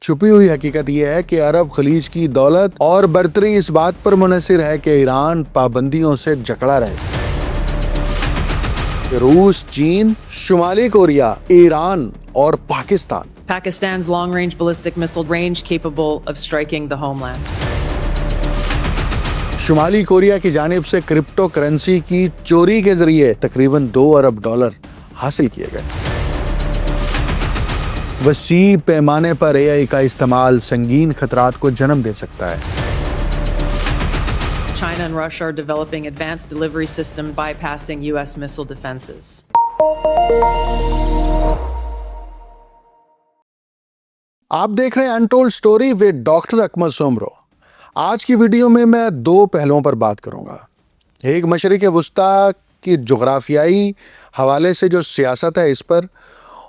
چھپی ہوئی حقیقت یہ ہے کہ عرب خلیج کی دولت اور برتری اس بات پر منحصر ہے کہ ایران پابندیوں سے جکڑا رہے۔ روس، چین، شمالی کوریا، ایران اور Pakistan. Pakistan's long-range ballistic missile range capable of striking the homeland. شمالی کوریا کی جانب سے کرپٹو کرنسی کی چوری کے ذریعے تقریباً $2 ارب حاصل کیے گئے۔ وسیع پیمانے پر AI کا استعمال سنگین خطرات کو جنم دے سکتا ہے۔ China and Russia are developing advanced delivery systems bypassing US missile defenses. آپ دیکھ رہے ہیں انٹولڈ سٹوری ود ڈاکٹر اکمل سومرو۔ آج کی ویڈیو میں 2 پہلوؤں پر بات کروں گا۔ ایک مشرق وسطیٰ کی جغرافیائی حوالے سے جو سیاست ہے اس پر،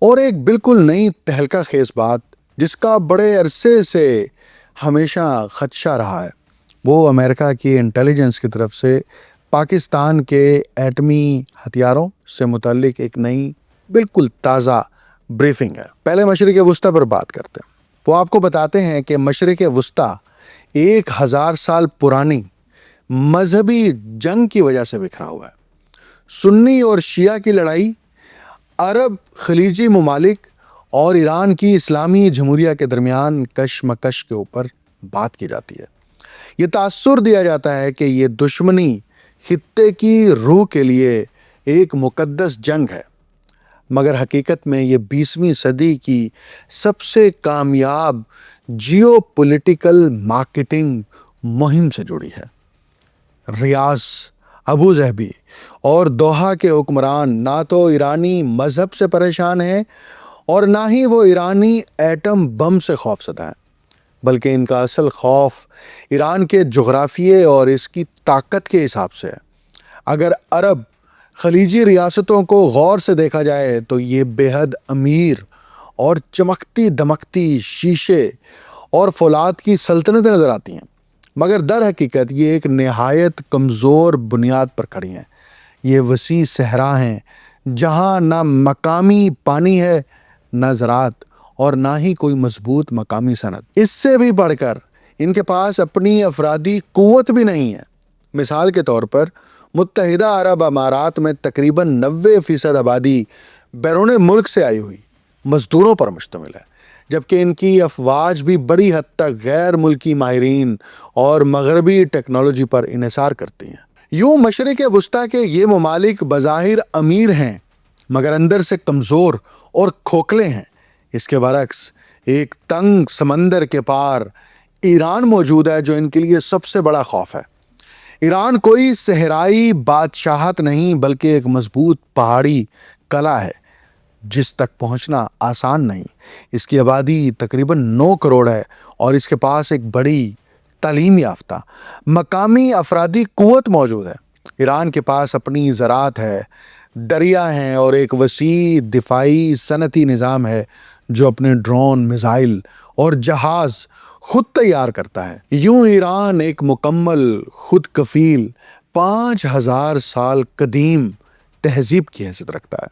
اور ایک بالکل نئی تہلکہ خیز بات جس کا بڑے عرصے سے ہمیشہ خدشہ رہا ہے، وہ امریکہ کی انٹیلیجنس کی طرف سے پاکستان کے ایٹمی ہتھیاروں سے متعلق ایک نئی بالکل تازہ بریفنگ ہے۔ پہلے مشرق وسطیٰ پر بات کرتے ہیں۔ وہ آپ کو بتاتے ہیں کہ مشرق وسطیٰ 1000 سال پرانی مذہبی جنگ کی وجہ سے بکھرا ہوا ہے۔ سنی اور شیعہ کی لڑائی، عرب خلیجی ممالک اور ایران کی اسلامی جمہوریہ کے درمیان کشمکش کے اوپر بات کی جاتی ہے۔ یہ تاثر دیا جاتا ہے کہ یہ دشمنی خطے کی روح کے لیے ایک مقدس جنگ ہے، مگر حقیقت میں یہ 20ویں صدی کی سب سے کامیاب جیو پولیٹیکل مارکیٹنگ مہم سے جڑی ہے۔ ریاض، ابو ظہبی اور دوحہ کے حکمران نہ تو ایرانی مذہب سے پریشان ہیں اور نہ ہی وہ ایرانی ایٹم بم سے خوف زدہ ہیں، بلکہ ان کا اصل خوف ایران کے جغرافیے اور اس کی طاقت کے حساب سے ہے۔ اگر عرب خلیجی ریاستوں کو غور سے دیکھا جائے تو یہ بے حد امیر اور چمکتی دمکتی شیشے اور فولاد کی سلطنتیں نظر آتی ہیں، مگر در حقیقت یہ ایک نہایت کمزور بنیاد پر کھڑی ہیں۔ یہ وسیع صحرا ہیں جہاں نہ مقامی پانی ہے، نہ زراعت اور نہ ہی کوئی مضبوط مقامی صنعت۔ اس سے بھی بڑھ کر ان کے پاس اپنی افرادی قوت بھی نہیں ہے۔ مثال کے طور پر متحدہ عرب امارات میں تقریباً 90% آبادی بیرون ملک سے آئی ہوئی مزدوروں پر مشتمل ہے، جبکہ ان کی افواج بھی بڑی حد تک غیر ملکی ماہرین اور مغربی ٹیکنالوجی پر انحصار کرتی ہیں۔ یوں مشرق وسطیٰ کے یہ ممالک بظاہر امیر ہیں مگر اندر سے کمزور اور کھوکھلے ہیں۔ اس کے برعکس ایک تنگ سمندر کے پار ایران موجود ہے جو ان کے لیے سب سے بڑا خوف ہے۔ ایران کوئی صحرائی بادشاہت نہیں بلکہ ایک مضبوط پہاڑی قلعہ ہے جس تک پہنچنا آسان نہیں۔ اس کی آبادی تقریباً 9 کروڑ ہے اور اس کے پاس ایک بڑی تعلیم یافتہ مقامی افرادی قوت موجود ہے۔ ایران کے پاس اپنی زراعت ہے، دریا ہیں اور ایک وسیع دفاعی صنعتی نظام ہے جو اپنے ڈرون، میزائل اور جہاز خود تیار کرتا ہے۔ یوں ایران ایک مکمل خود کفیل 5000 سال قدیم تہذیب کی حیثیت رکھتا ہے،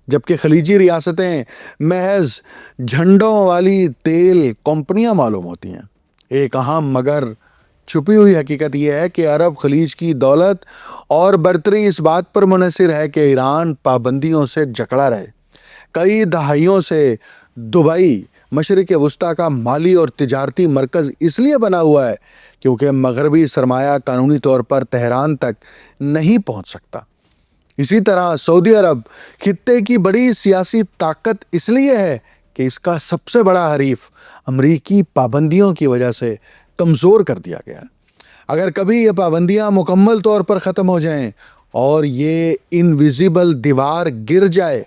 جبکہ خلیجی ریاستیں محض جھنڈوں والی تیل کمپنیاں معلوم ہوتی ہیں۔ ایک اہم مگر چھپی ہوئی حقیقت یہ ہے کہ عرب خلیج کی دولت اور برتری اس بات پر منحصر ہے کہ ایران پابندیوں سے جکڑا رہے۔ کئی دہائیوں سے دبئی مشرق وسطیٰ کا مالی اور تجارتی مرکز اس لیے بنا ہوا ہے کیونکہ مغربی سرمایہ قانونی طور پر تہران تک نہیں پہنچ سکتا۔ اسی طرح سعودی عرب خطے کی بڑی سیاسی طاقت اس لیے ہے کہ اس کا سب سے بڑا حریف امریکی پابندیوں کی وجہ سے کمزور کر دیا گیا ہے۔ اگر کبھی یہ پابندیاں مکمل طور پر ختم ہو جائیں اور یہ انویزیبل دیوار گر جائے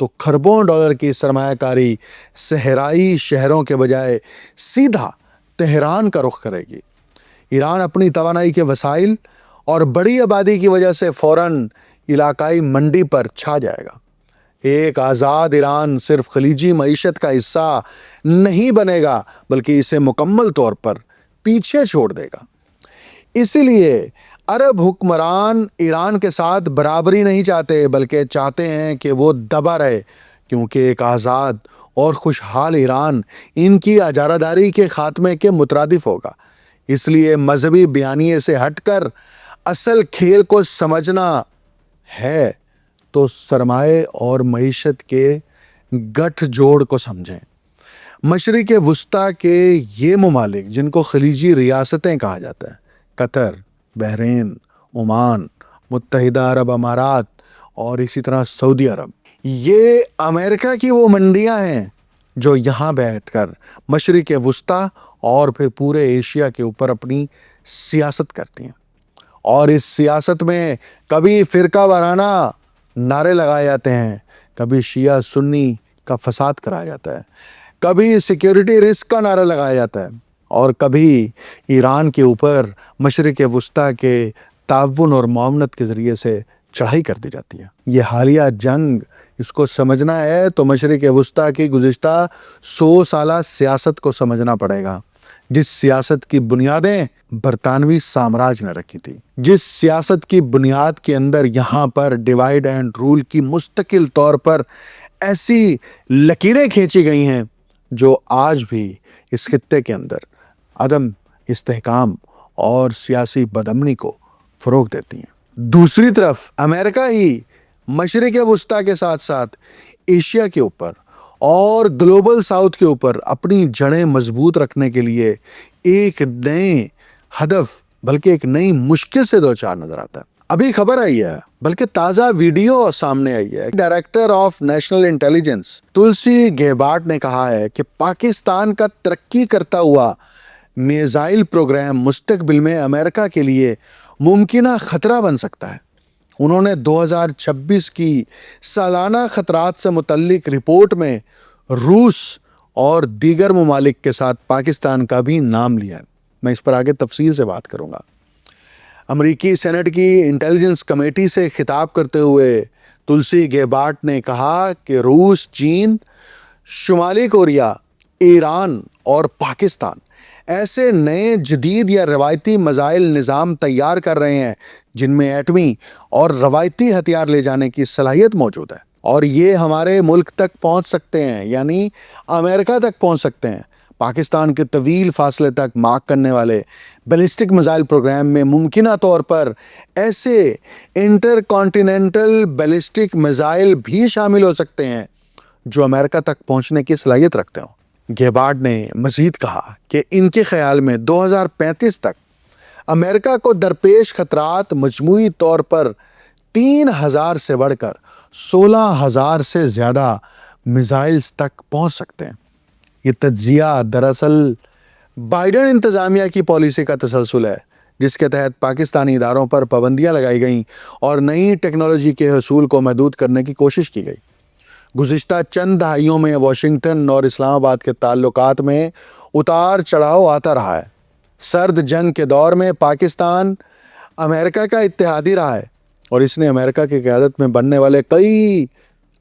تو کھربوں ڈالر کی سرمایہ کاری صحرائی شہروں کے بجائے سیدھا تہران کا رخ کرے گی۔ ایران اپنی توانائی کے وسائل اور بڑی آبادی کی وجہ سے فوراً علاقائی منڈی پر چھا جائے گا۔ ایک آزاد ایران صرف خلیجی معیشت کا حصہ نہیں بنے گا بلکہ اسے مکمل طور پر پیچھے چھوڑ دے گا۔ اسی لیے عرب حکمران ایران کے ساتھ برابری نہیں چاہتے بلکہ چاہتے ہیں کہ وہ دبا رہے، کیونکہ ایک آزاد اور خوشحال ایران ان کی اجارہ کے خاتمے کے مترادف ہوگا۔ اس لیے مذہبی بیانیے سے ہٹ کر اصل کھیل کو سمجھنا ہے تو سرمایہ اور معیشت کے گٹھ جوڑ کو سمجھیں۔ مشرق وسطیٰ کے یہ ممالک جن کو خلیجی ریاستیں کہا جاتا ہے، قطر، بحرین، عمان، متحدہ عرب امارات اور اسی طرح سعودی عرب، یہ امریکہ کی وہ منڈیاں ہیں جو یہاں بیٹھ کر مشرق وسطیٰ اور پھر پورے ایشیا کے اوپر اپنی سیاست کرتی ہیں۔ اور اس سیاست میں کبھی فرقہ وارانہ نعرے لگائے جاتے ہیں، کبھی شیعہ سنی کا فساد کرایا جاتا ہے، کبھی سیکیورٹی رسک کا نعرہ لگایا جاتا ہے، اور کبھی ایران کے اوپر مشرق وسطیٰ کے تعاون اور معاونت کے ذریعے سے چڑھائی کر دی جاتی ہے۔ یہ حالیہ جنگ، اس کو سمجھنا ہے تو مشرق وسطیٰ کی گزشتہ 100 سالہ سیاست کو سمجھنا پڑے گا، جس سیاست کی بنیادیں برطانوی سامراج نے رکھی تھی، جس سیاست کی بنیاد کے اندر یہاں پر ڈیوائیڈ اینڈ رول کی مستقل طور پر ایسی لکیریں کھینچی گئی ہیں جو آج بھی اس خطے کے اندر عدم استحکام اور سیاسی بدامنی کو فروغ دیتی ہیں۔ دوسری طرف امریکہ ہی مشرق وسطیٰ کے ساتھ ساتھ ایشیا کے اوپر اور گلوبل ساؤتھ کے اوپر اپنی جڑیں مضبوط رکھنے کے لیے ایک نئے ہدف بلکہ ایک نئی مشکل سے دوچار نظر آتا ہے۔ ابھی خبر آئی ہے، بلکہ تازہ ویڈیو سامنے آئی ہے، ڈائریکٹر آف نیشنل انٹیلیجنس تلسی گیبارٹ نے کہا ہے کہ پاکستان کا ترقی کرتا ہوا میزائل پروگرام مستقبل میں امریکہ کے لیے ممکنہ خطرہ بن سکتا ہے۔ انہوں نے 2026 کی سالانہ خطرات سے متعلق رپورٹ میں روس اور دیگر ممالک کے ساتھ پاکستان کا بھی نام لیا ہے۔ میں اس پر آگے تفصیل سے بات کروں گا۔ امریکی سینٹ کی انٹیلیجنس کمیٹی سے خطاب کرتے ہوئے تلسی گیبارٹ نے کہا کہ روس، چین، شمالی کوریا، ایران اور پاکستان ایسے نئے جدید یا روایتی میزائل نظام تیار کر رہے ہیں جن میں ایٹمی اور روایتی ہتھیار لے جانے کی صلاحیت موجود ہے، اور یہ ہمارے ملک تک پہنچ سکتے ہیں، یعنی امریکہ تک پہنچ سکتے ہیں۔ پاکستان کے طویل فاصلے تک مارک کرنے والے بیلسٹک میزائل پروگرام میں ممکنہ طور پر ایسے انٹر کانٹیننٹل بیلسٹک میزائل بھی شامل ہو سکتے ہیں جو امریکہ تک پہنچنے کی صلاحیت رکھتے ہوں۔ گیبارٹ نے مزید کہا کہ ان کے خیال میں 2035 تک امریکہ کو درپیش خطرات مجموعی طور پر 3000 سے بڑھ کر 16000 سے زیادہ میزائلز تک پہنچ سکتے ہیں۔ یہ تجزیہ دراصل بائیڈن انتظامیہ کی پالیسی کا تسلسل ہے، جس کے تحت پاکستانی اداروں پر پابندیاں لگائی گئیں اور نئی ٹیکنالوجی کے حصول کو محدود کرنے کی کوشش کی گئی۔ گزشتہ چند دہائیوں میں واشنگٹن اور اسلام آباد کے تعلقات میں اتار چڑھاؤ آتا رہا ہے۔ سرد جنگ کے دور میں پاکستان امریکہ کا اتحادی رہا ہے، اور اس نے امریکہ کی قیادت میں بننے والے کئی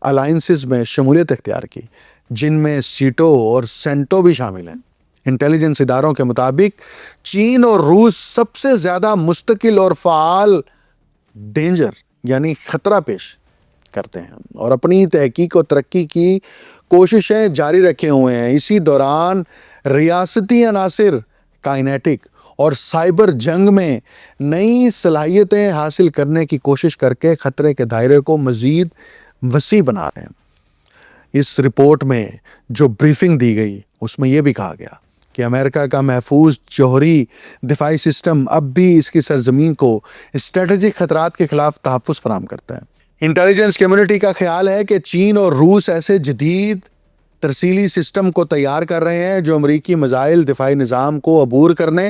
الائنسز میں شمولیت اختیار کی، جن میں سیٹو اور سینٹو بھی شامل ہیں۔ انٹیلیجنس اداروں کے مطابق چین اور روس سب سے زیادہ مستقل اور فعال ڈینجر یعنی خطرہ پیش کرتے ہیں اور اپنی تحقیق و ترقی کی کوششیں جاری رکھے ہوئے ہیں۔ اسی دوران ریاستی عناصر کائنیٹک اور سائبر جنگ میں نئی صلاحیتیں حاصل کرنے کی کوشش کر کے خطرے کے دائرے کو مزید وسیع بنا رہے ہیں۔ اس رپورٹ میں جو بریفنگ دی گئی اس میں یہ بھی کہا گیا کہ امریکہ کا محفوظ جوہری دفاعی سسٹم اب بھی اس کی سرزمین کو اسٹریٹجک خطرات کے خلاف تحفظ فراہم کرتا ہے۔ انٹیلیجنس کمیونٹی کا خیال ہے کہ چین اور روس ایسے جدید ترسیلی سسٹم کو تیار کر رہے ہیں جو امریکی میزائل دفاعی نظام کو عبور کرنے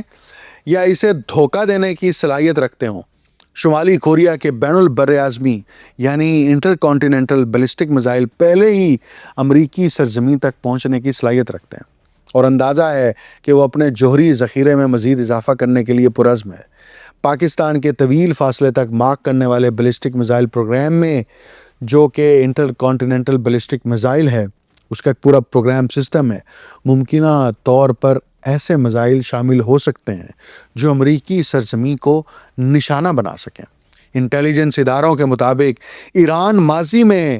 یا اسے دھوکہ دینے کی صلاحیت رکھتے ہوں۔ شمالی کوریا کے بین البراعظمی یعنی انٹر کانٹیننٹل بیلسٹک میزائل پہلے ہی امریکی سرزمین تک پہنچنے کی صلاحیت رکھتے ہیں، اور اندازہ ہے کہ وہ اپنے جوہری ذخیرے میں مزید اضافہ کرنے کے لیے پرعزم ہے۔ پاکستان کے طویل فاصلے تک مارک کرنے والے بیلسٹک میزائل پروگرام میں، جو کہ انٹر کانٹیننٹل بیلسٹک میزائل ہے، اس کا ایک پورا پروگرام سسٹم ہے، ممکنہ طور پر ایسے میزائل شامل ہو سکتے ہیں جو امریکی سرزمین کو نشانہ بنا سکیں۔ انٹیلیجنس اداروں کے مطابق ایران ماضی میں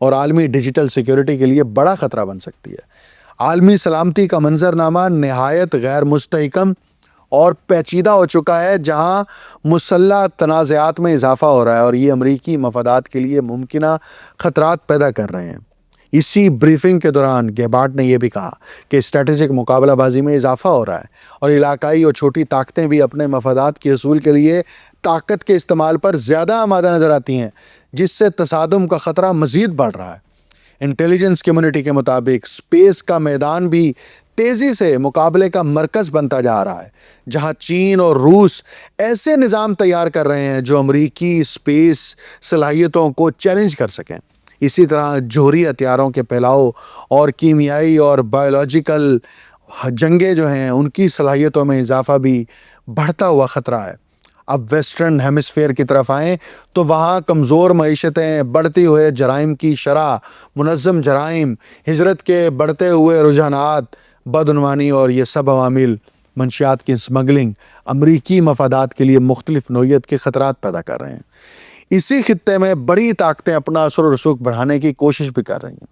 اور عالمی ڈیجیٹل سیکیورٹی کے لیے بڑا خطرہ بن سکتی ہے۔ عالمی سلامتی کا منظرنامہ نہایت غیر مستحکم اور پیچیدہ ہو چکا ہے، جہاں مسلح تنازعات میں اضافہ ہو رہا ہے اور یہ امریکی مفادات کے لیے ممکنہ خطرات پیدا کر رہے ہیں۔ اسی بریفنگ کے دوران گیبارٹ نے یہ بھی کہا کہ اسٹریٹجک مقابلہ بازی میں اضافہ ہو رہا ہے اور علاقائی اور چھوٹی طاقتیں بھی اپنے مفادات کے حصول کے لیے طاقت کے استعمال پر زیادہ آمادہ نظر آتی ہیں، جس سے تصادم کا خطرہ مزید بڑھ رہا ہے۔ انٹیلیجنس کمیونٹی کے مطابق اسپیس کا میدان بھی تیزی سے مقابلے کا مرکز بنتا جا رہا ہے، جہاں چین اور روس ایسے نظام تیار کر رہے ہیں جو امریکی اسپیس صلاحیتوں کو چیلنج کر سکیں۔ اسی طرح جوہری ہتھیاروں کے پھیلاؤ اور کیمیائی اور بایولوجیکل جنگیں جو ہیں ان کی صلاحیتوں میں اضافہ بھی بڑھتا ہوا خطرہ ہے۔ اب ویسٹرن ہیمسفیئر کی طرف آئیں تو وہاں کمزور معیشتیں، بڑھتی ہوئے جرائم کی شرح، منظم جرائم، ہجرت کے بڑھتے ہوئے رجحانات، بدعنوانی اور یہ سب عوامل منشیات کی اسمگلنگ امریکی مفادات کے لیے مختلف نوعیت کے خطرات پیدا کر رہے ہیں۔ اسی خطے میں بڑی طاقتیں اپنا اثر و رسوخ بڑھانے کی کوشش بھی کر رہی ہیں۔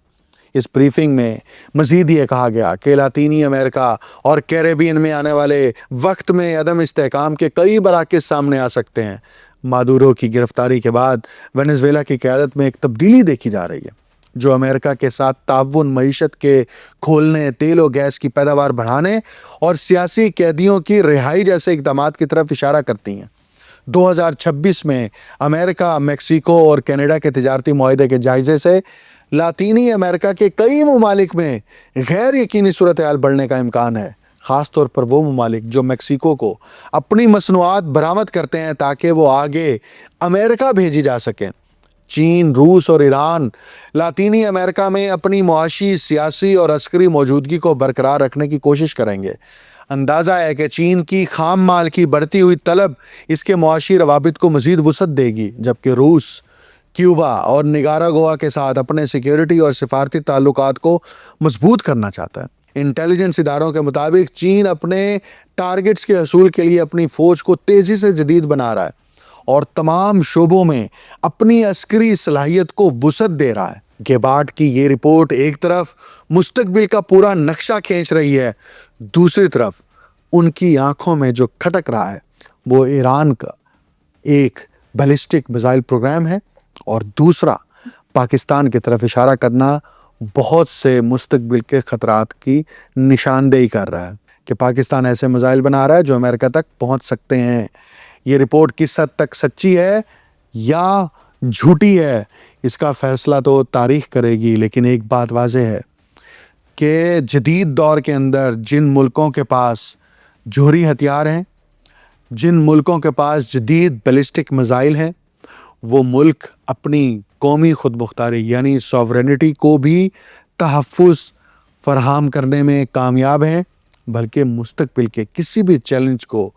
اس بریفنگ میں مزید یہ کہا گیا کہ لاطینی امریکہ اور کیریبین میں آنے والے وقت میں عدم استحکام کے کئی مراکز سامنے آ سکتے ہیں۔ مادورو کی گرفتاری کے بعد وینزویلا کی قیادت میں ایک تبدیلی دیکھی جا رہی ہے، جو امریکہ کے ساتھ تعاون، معیشت کے کھولنے، تیل و گیس کی پیداوار بڑھانے اور سیاسی قیدیوں کی رہائی جیسے اقدامات کی طرف اشارہ کرتی ہیں۔ 2026 میں امریکہ، میکسیکو اور کینیڈا کے تجارتی معاہدے کے جائزے سے لاطینی امریکہ کے کئی ممالک میں غیر یقینی صورتحال بڑھنے کا امکان ہے، خاص طور پر وہ ممالک جو میکسیکو کو اپنی مصنوعات برآمد کرتے ہیں تاکہ وہ آگے امریکہ بھیجی جا سکیں۔ چین، روس اور ایران لاطینی امریکہ میں اپنی معاشی، سیاسی اور عسکری موجودگی کو برقرار رکھنے کی کوشش کریں گے۔ اندازہ ہے کہ چین کی خام مال کی بڑھتی ہوئی طلب اس کے معاشی روابط کو مزید وسعت دے گی، جبکہ روس کیوبا اور نگاراگوا کے ساتھ اپنے سیکیورٹی اور سفارتی تعلقات کو مضبوط کرنا چاہتا ہے۔ انٹیلیجنس اداروں کے مطابق چین اپنے ٹارگٹس کے حصول کے لیے اپنی فوج کو تیزی سے جدید بنا رہا ہے اور تمام شعبوں میں اپنی عسکری صلاحیت کو وسعت دے رہا ہے۔ گیبارٹ کی یہ رپورٹ ایک طرف مستقبل کا پورا نقشہ کھینچ رہی ہے، دوسری طرف ان کی آنکھوں میں جو کھٹک رہا ہے وہ ایران کا ایک بیلسٹک میزائل پروگرام ہے اور دوسرا پاکستان کی طرف اشارہ کرنا بہت سے مستقبل کے خطرات کی نشاندہی کر رہا ہے کہ پاکستان ایسے میزائل بنا رہا ہے جو امریکہ تک پہنچ سکتے ہیں۔ یہ رپورٹ کس حد تک سچی ہے یا جھوٹی ہے، اس کا فیصلہ تو تاریخ کرے گی، لیکن ایک بات واضح ہے کہ جدید دور کے اندر جن ملکوں کے پاس جوہری ہتھیار ہیں، جن ملکوں کے پاس جدید بیلسٹک میزائل ہیں، وہ ملک اپنی قومی خود مختاری یعنی سوورینٹی کو بھی تحفظ فراہم کرنے میں کامیاب ہیں، بلکہ مستقبل کے کسی بھی چیلنج کو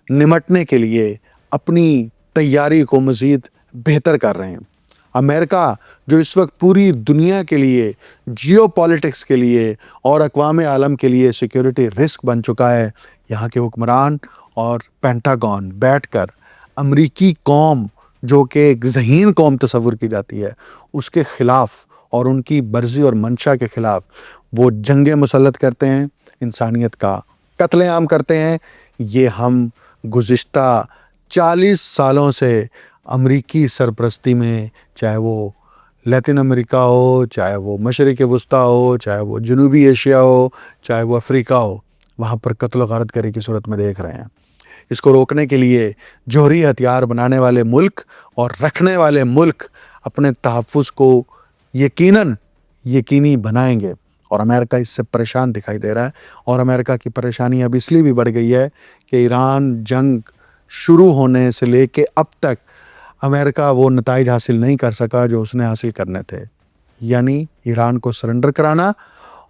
نمٹنے کے لیے اپنی تیاری کو مزید بہتر کر رہے ہیں۔ امریکہ جو اس وقت پوری دنیا کے لیے، جیو پالیٹکس کے لیے اور اقوام عالم کے لیے سیکیورٹی رسک بن چکا ہے، یہاں کے حکمران اور پینٹاگون بیٹھ کر امریکی قوم جو کہ ایک ذہین قوم تصور کی جاتی ہے، اس کے خلاف اور ان کی مرضی اور منشا کے خلاف وہ جنگیں مسلط کرتے ہیں، انسانیت کا قتل عام کرتے ہیں۔ یہ ہم گزشتہ 40 سالوں سے امریکی سرپرستی میں، چاہے وہ لیٹن امریکہ ہو، چاہے وہ مشرق وسطیٰ ہو، چاہے وہ جنوبی ایشیا ہو، چاہے وہ افریقہ ہو، وہاں پر قتل و غارت گری کی صورت میں دیکھ رہے ہیں۔ اس کو روکنے کے لیے جوہری ہتھیار بنانے والے ملک اور رکھنے والے ملک اپنے تحفظ کو یقینی بنائیں گے، اور امریکہ اس سے پریشان دکھائی دے رہا ہے۔ اور امریکہ کی پریشانی اب اس لیے بھی بڑھ گئی ہے کہ ایران جنگ شروع ہونے سے لے کے اب تک امریکہ وہ نتائج حاصل نہیں کر سکا جو اس نے حاصل کرنے تھے، یعنی ایران کو سرنڈر کرانا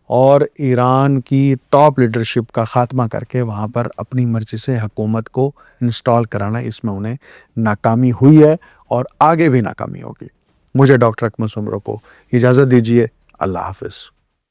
اور ایران کی ٹاپ لیڈرشپ کا خاتمہ کر کے وہاں پر اپنی مرضی سے حکومت کو انسٹال کرانا۔ اس میں انہیں ناکامی ہوئی ہے اور آگے بھی ناکامی ہوگی۔ مجھے ڈاکٹر اکمل سومرو کو اجازت دیجیے۔ اللہ حافظ۔